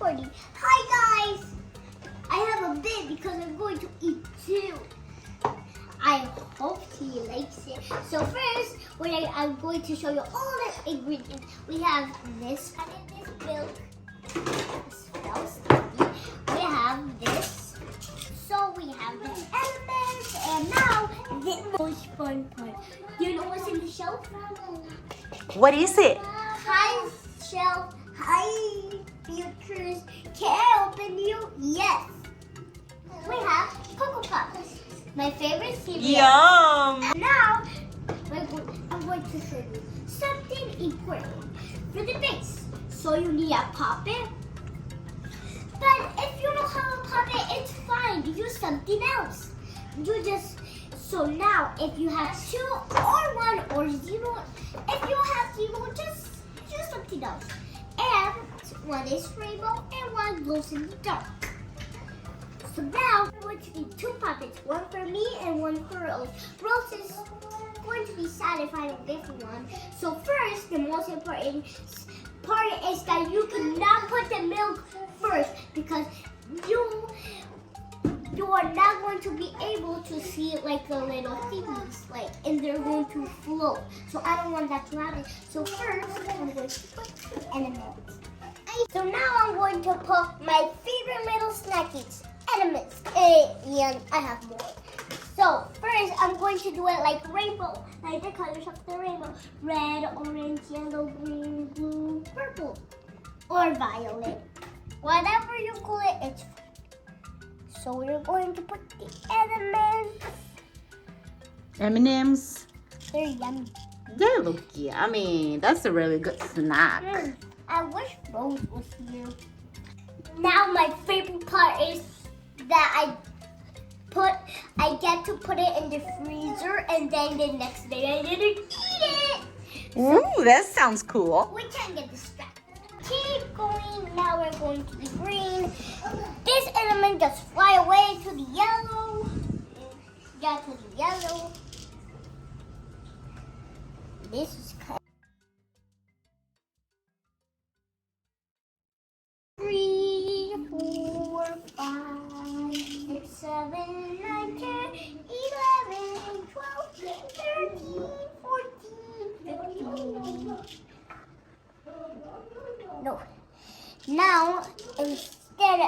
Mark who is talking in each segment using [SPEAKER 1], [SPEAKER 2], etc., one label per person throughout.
[SPEAKER 1] recording. Hi guys! I have a bit because I'm going to eat too. I hope he likes it. So first, I'm going to show you all the ingredients. We have this milk. It smells sticky. We have this. So we have the elements, and now the most fun part. You know what's in the shelf?
[SPEAKER 2] What is it?
[SPEAKER 1] High shelf, high futures. Can I open you? Yes. We have Cocoa Puffs, my favorite cereal.
[SPEAKER 2] Yum!
[SPEAKER 1] And now, I'm going to show you something important for the base. So you need a puppet. But if you don't have a puppet, it's fine. Use something else. So now, if you have 2 or 1 or 0, if you have 0, just use something else. And one is rainbow and one glows in the dark. So now, we're going to need 2 puppets, one for me and one for Rose. Rose is going to be satisfied with this one. So first, the most important part is that you cannot put the milk first because you are not going to be able to see like the little things, and they're going to float. So I don't want that to happen. So first, I'm going to put the elements. So now I'm going to put my favorite little snackies, elements, and I have more. So first, I'm going to do it like rainbow, like the colors of the rainbow: red, orange, yellow, green, blue, purple, or violet. Whatever you call it, it's fine. So we're going to put the elements.
[SPEAKER 2] M&M's.
[SPEAKER 1] They're yummy.
[SPEAKER 2] They look yummy. That's a really good snack.
[SPEAKER 1] I wish Rose was here. Now my favorite part is that I get to put it in the freezer, and then the next day I didn't eat it.
[SPEAKER 2] Ooh, that sounds cool.
[SPEAKER 1] We can't get distracted. Keep going. Now we're going to the green. This element just fly away to the yellow. Yeah, to the yellow. This is kind of 3, 4, 5, 6, 7, 9, 10, 11, 12, 13, 14, 15. No. Now, instead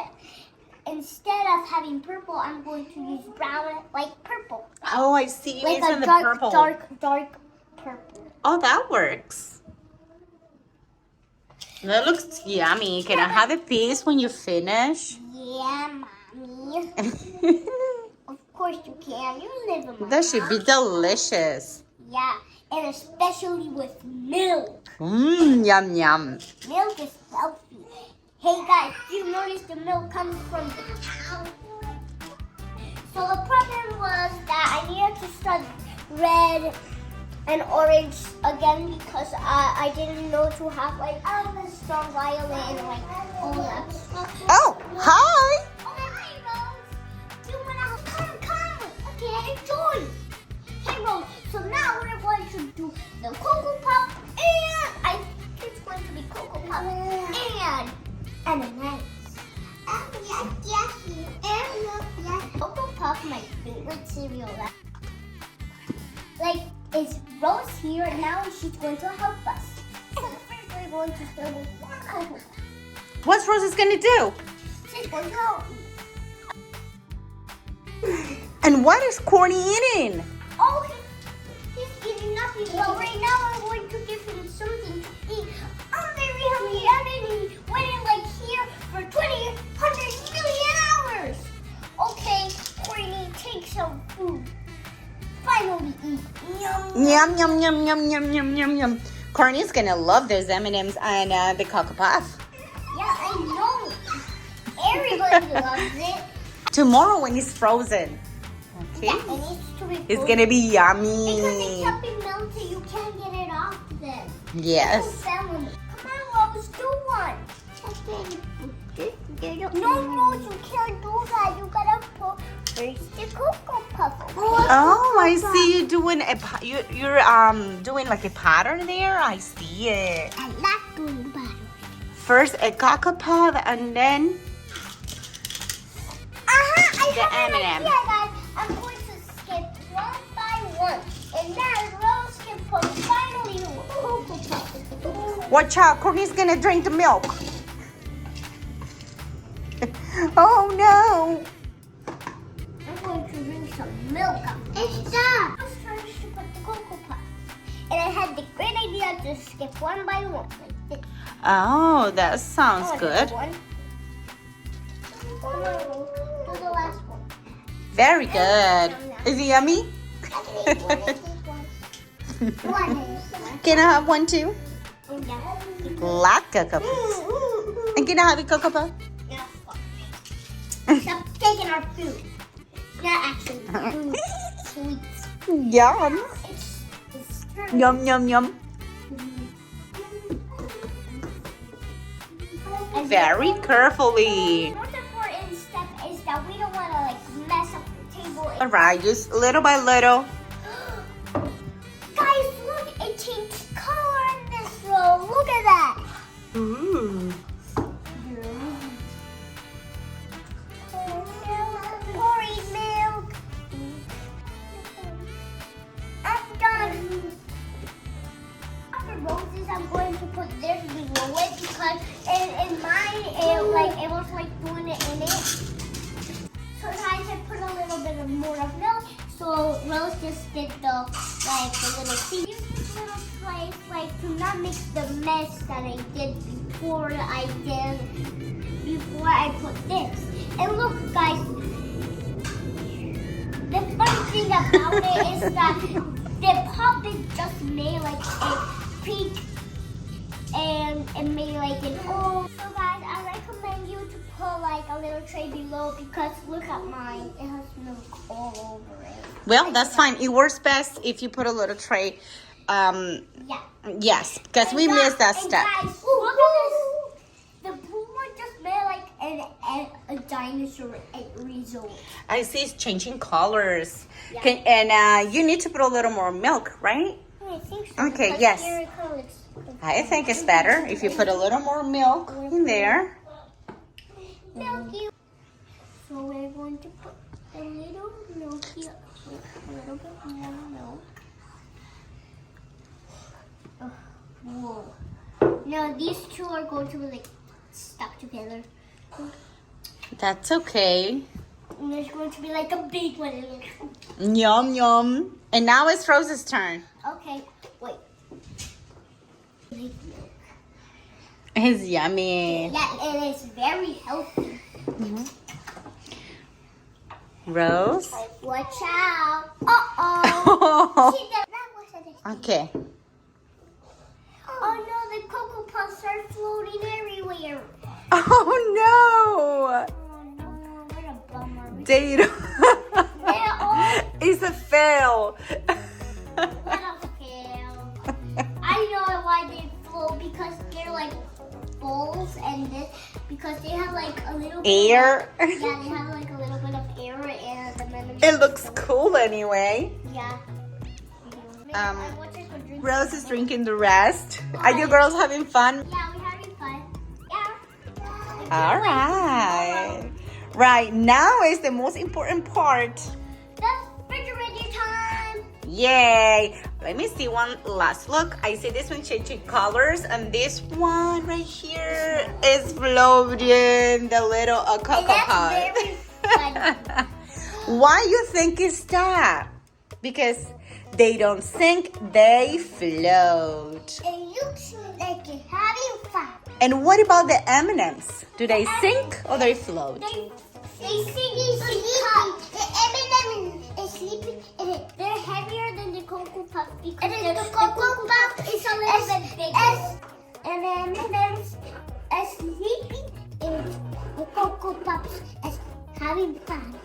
[SPEAKER 1] of having purple, I'm going to use brown, like purple.
[SPEAKER 2] Oh, I see.
[SPEAKER 1] Like
[SPEAKER 2] It's
[SPEAKER 1] a
[SPEAKER 2] in the
[SPEAKER 1] dark,
[SPEAKER 2] purple.
[SPEAKER 1] dark purple.
[SPEAKER 2] Oh, that works. That looks yummy. Can I have a piece when you finish?
[SPEAKER 1] Yeah, Mommy. Of course you can. You live in my
[SPEAKER 2] That should be
[SPEAKER 1] house.
[SPEAKER 2] delicious.
[SPEAKER 1] Yeah, and especially with milk.
[SPEAKER 2] Mmm, yum, yum.
[SPEAKER 1] Milk is healthy. Hey guys, do you notice the milk comes from the cow? So the problem was that I needed to start red and orange again because I didn't know to have the strong violet and all that stuff.
[SPEAKER 2] Oh, hi.
[SPEAKER 1] Oh, hi Rose. Do you wanna come? Okay, enjoy. Hey Rose. So now we're going to do the Cocoa Puff, and I think it's going to be Cocoa Puff and M&M's. Yes. Cocoa Puff, my favorite cereal. Is Rose here now? She's going to help us. So first we're going to start with one Cocoa Puff.
[SPEAKER 2] What's Rose gonna do?
[SPEAKER 1] She's going to help me.
[SPEAKER 2] And what is Corny eating?
[SPEAKER 1] Oh, he's eating nothing. Well, right now I'm going to give him something to eat. I'm very hungry. I've been waiting here for 100 million hours. Okay, Courtney, take some food. Finally eat. Yum.
[SPEAKER 2] Yum, yum, yum, yum, yum, yum, yum, yum. Corny's gonna love those M&M's and the Cocoa Puff.
[SPEAKER 1] Yeah, I know. Everybody loves it.
[SPEAKER 2] Tomorrow when it's frozen. Okay.
[SPEAKER 1] Yeah, it needs to be
[SPEAKER 2] It's
[SPEAKER 1] frozen.
[SPEAKER 2] gonna be
[SPEAKER 1] Because
[SPEAKER 2] yummy.
[SPEAKER 1] it can't be melted. You can't get it off then.
[SPEAKER 2] Yes.
[SPEAKER 1] Come on, Rose, do one. No, Rose, you can't do that. You gotta put first the Cocoa Puff.
[SPEAKER 2] Oh, I see you doing you're doing like a pattern there. I see it.
[SPEAKER 1] I like doing butter.
[SPEAKER 2] First a Cocoa Pop and then the M&M.
[SPEAKER 1] Yeah, guys, I'm going to skip one by one. And then Rose can put finally the Cocoa Pop.
[SPEAKER 2] Watch out, Courtney's gonna drink the milk. Oh no!
[SPEAKER 1] I'm going to drink some milk. And stop! I was trying to put the Cocoa Pop. And I had the great idea to skip one by one. Like this.
[SPEAKER 2] Oh, that sounds good.
[SPEAKER 1] One. To the last one.
[SPEAKER 2] Very good. Is it yummy?
[SPEAKER 1] I can eat one. One.
[SPEAKER 2] Can I have one too?
[SPEAKER 1] Yeah.
[SPEAKER 2] Black Cocoa Puffs. And can I have a Cocoa Puff?
[SPEAKER 1] Stop taking our food. Not actually food. Sweets.
[SPEAKER 2] Yum.
[SPEAKER 1] It's
[SPEAKER 2] Yum, yum, yum. Very carefully.
[SPEAKER 1] The most important step is that we don't want to like mess up the table.
[SPEAKER 2] All right, just little by little.
[SPEAKER 1] Guys, look! It changed color in this row. Look at that.
[SPEAKER 2] Ooh.
[SPEAKER 1] Pouring milk. I'm done. After roses, I'm going to put this below it because in mine, it was like doing it in it. So guys, I put a little bit of more of milk. So Rose just did the little thing. Use this little slice to not make the mess that I did before I put this. And look, guys, the funny thing about it is that the pop is just made like a pink and it made like an O. So guys, I recommend you to put like a little tray below because look at mine. It has milk all over it.
[SPEAKER 2] Well, that's fine. It works best if you put a little tray.
[SPEAKER 1] Yeah.
[SPEAKER 2] Yes, because we missed that step.
[SPEAKER 1] Guys, look at this. The blue one just made like a dinosaur result.
[SPEAKER 2] I see it's changing colors.
[SPEAKER 1] Yeah.
[SPEAKER 2] And you need to put a little more milk, right?
[SPEAKER 1] I think so.
[SPEAKER 2] Okay,
[SPEAKER 1] because
[SPEAKER 2] yes.
[SPEAKER 1] here it looks-
[SPEAKER 2] I think it's better if you put a little more milk in there.
[SPEAKER 1] Milky. So we're going to put a little milky, a little bit more milk. Oh, whoa. Now these two are going to be like stuck together.
[SPEAKER 2] That's okay.
[SPEAKER 1] And there's going to be like a big one.
[SPEAKER 2] Yum, yum. And now it's Rose's turn.
[SPEAKER 1] Okay, wait.
[SPEAKER 2] It's yummy.
[SPEAKER 1] Yeah, it is very healthy.
[SPEAKER 2] Rose?
[SPEAKER 1] Watch out. Uh-oh. She did that.
[SPEAKER 2] Okay.
[SPEAKER 1] Oh no, the Cocoa Puffs are floating everywhere.
[SPEAKER 2] Oh no!
[SPEAKER 1] Oh no, what a bummer.
[SPEAKER 2] They
[SPEAKER 1] They're all
[SPEAKER 2] It's a fail.
[SPEAKER 1] what a fail. I know why they float because they're like bowls and this because they have like a little
[SPEAKER 2] Air.
[SPEAKER 1] Yeah, they have like a little bit of air and then
[SPEAKER 2] It looks cool anyway.
[SPEAKER 1] Yeah.
[SPEAKER 2] Rose is drinking the rest. Are you girls having fun?
[SPEAKER 1] Yeah, we're having fun. Yeah.
[SPEAKER 2] All right. Right, now is the most important part.
[SPEAKER 1] The refrigerator time.
[SPEAKER 2] Yay. Let me see one last look. I see this one changing colors and this one right here is floating the little Cocoa
[SPEAKER 1] That's
[SPEAKER 2] Pop.
[SPEAKER 1] very funny.
[SPEAKER 2] Why you think it's that? Because they don't sink, they float.
[SPEAKER 1] It looks like you're having fun.
[SPEAKER 2] And what about the M&Ms? Do they sink or they float?
[SPEAKER 1] They sleepy. The M&M is sleepy. They're heavier than the Cocoa Puff because the Cocoa Puff is a little bit bigger. And the M&M's are sleepy and the Cocoa Puffs is having fun.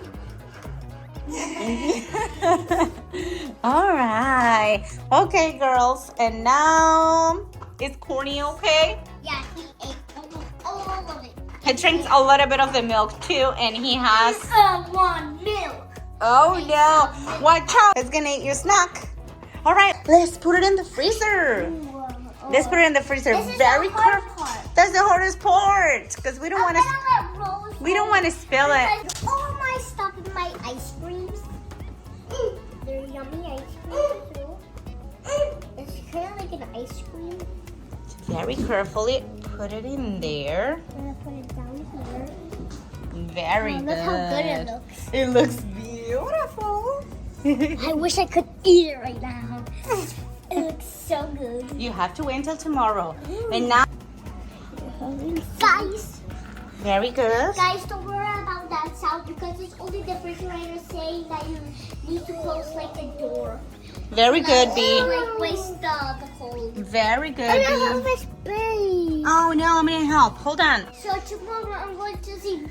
[SPEAKER 2] All right. Okay, girls. And now, is Courtney okay?
[SPEAKER 1] Yeah, he ate all of it.
[SPEAKER 2] He drinks a little bit of the milk too, and he has...
[SPEAKER 1] Want milk.
[SPEAKER 2] Oh no! Watch out! It's gonna eat your snack. All right, let's put it in the freezer. Let's put it in the freezer.
[SPEAKER 1] This is
[SPEAKER 2] Very
[SPEAKER 1] the hard
[SPEAKER 2] careful.
[SPEAKER 1] part.
[SPEAKER 2] That's the hardest part because we don't want to. We don't want to spill it.
[SPEAKER 1] All my stuff in my ice creams. They're yummy ice creams too. It's kind of like an ice cream.
[SPEAKER 2] Very carefully put it in there.
[SPEAKER 1] I'm gonna put it down here.
[SPEAKER 2] Very good.
[SPEAKER 1] Look how good it looks.
[SPEAKER 2] It looks beautiful.
[SPEAKER 1] I wish I could eat it right now. It looks so good.
[SPEAKER 2] You have to wait until tomorrow. And now,
[SPEAKER 1] Guys,
[SPEAKER 2] very good.
[SPEAKER 1] guys, don't worry about that sound because it's only the refrigerator saying that you need to close like the door.
[SPEAKER 2] Very good, B.
[SPEAKER 1] Like waste the cold.
[SPEAKER 2] Very good,
[SPEAKER 1] I
[SPEAKER 2] B.
[SPEAKER 1] don't have my space.
[SPEAKER 2] Oh no, I'm gonna help. Hold on.
[SPEAKER 1] So tomorrow I'm going to see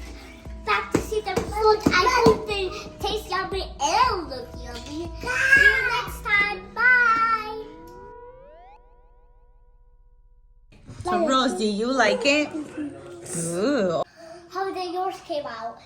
[SPEAKER 1] back to see the food. I hope they taste yummy and look yummy. See you next time. Bye.
[SPEAKER 2] So Rose, do you like it? Ooh.
[SPEAKER 1] How did yours came out?